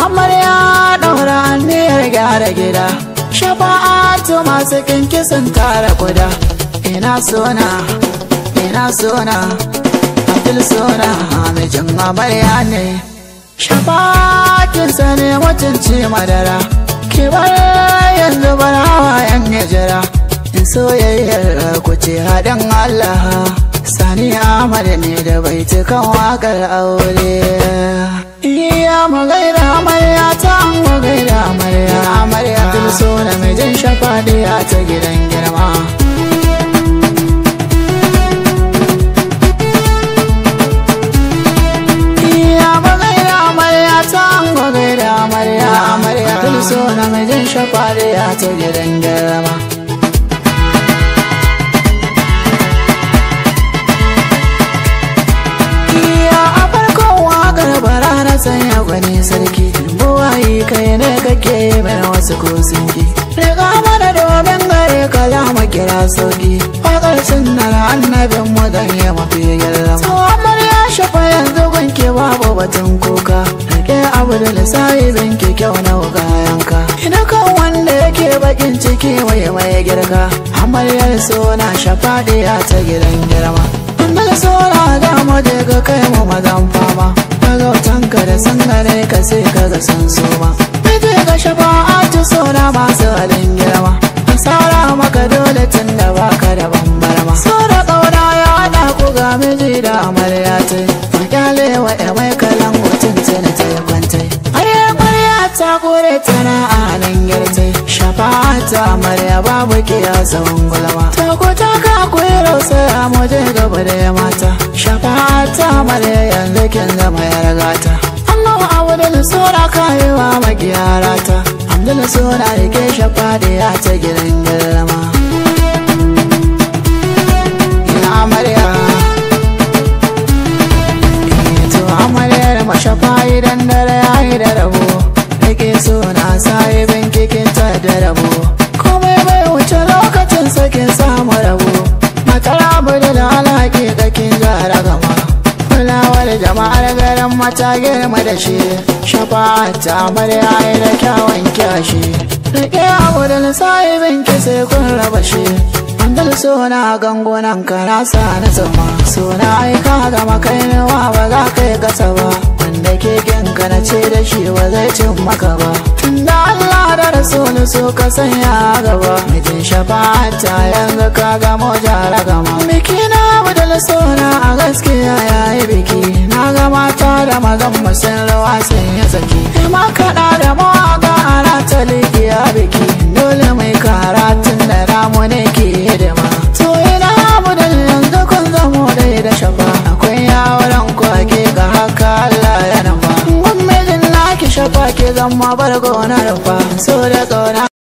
amarya ɗaura aniyar gyara gida, shafa'atu masu kinki sun tara kuda. Ina sona Abdul sona mijin amarya ne. Shafa'akinsa ne mutunci madara, ki bar yanzu bar hawayen hijira. In soyayyar ku ce haɗin Allah, Sani Ahmad ne da baitukan waƙar aure. Iya mu gaida amarya ta mu gaida amarya Abdul sona mijin Shafadiya ta gidan girma. Abdul sona mijin Shafadiya ta gidan girma. Iya a farkon waƙar bara na sanya gwani sarki, buwayi kai ne kake mana wasu kusinki. Riga mana domin gare ka za mu kira sauki, waƙar sunnar annabin mu don yi mafi girma. To amarya Shafa yanzu gunki babu batun kuka, rike Abdul sahibin ki kyau na kayanka. Ina kan wanda yake bakin ciki mai girka, amaryar sona Shafadiya ta gidan girma. Abdul sona ga mu daga kai mu mazan fama, magautanka da sun gane ka sai ka ga sun soma. Miji ga Shafa'atu sona masu halin girma, asara maka dole tun da baka da bambarma. Sona ƙauna ya haɗa ku ga miji da amarya ta, makyalewa ya mai kalan mutum tuni ta yi kwantai. Ta kore tana a nan yartai, Shafa'atu amarya babu kiyasan gulma. Ta ko ta ka koyi rausaya mu je gaba da ya mata, Shafa'atu amarya yanzu kin zama yar gata. Allah Abdul sona kayewa magiyarata, Abdul sona rike Shafadiya ta gidan girma. Ina amarya to amaryar mashafa idan dare yayi da rabo, rike sona sahibin kikin ta da rabo. Komai bai wuce lokacin sakin samu rabo, matar Abdul alhaƙi kakin jara gama. Kulawar jama'ar garin mata girma da shi, Shafa'atu amarya da kyawun kyashi. Rike Abdul sahibin ki sai kun raba shi, Abdul sona gangunan karasa na zama. Sona aika gama kai nawa ba za ka yi kasa ba, wanda ke ginka na ce da shi ba zai cin maka ba. Tunda Allah da Rasulu so ka sanya gaba, mijin Shafa'atu yanzu ka gamo jara gama. Biki na Abdul sona a gaskiya yayi biki, na ga mata da mazan musun rawa sun yi saki. Ma kaɗa da mawaƙa ana ta liƙiya biki, dole mai karatun da ramu ne ke hidima. To ina Abdul yanzu kun zamo dai da Shafa, akwai yawon kwake ga haka Allah ya nufa. Gwamnatin naki Shafa ke zama bargo na rufa, so da ƙauna.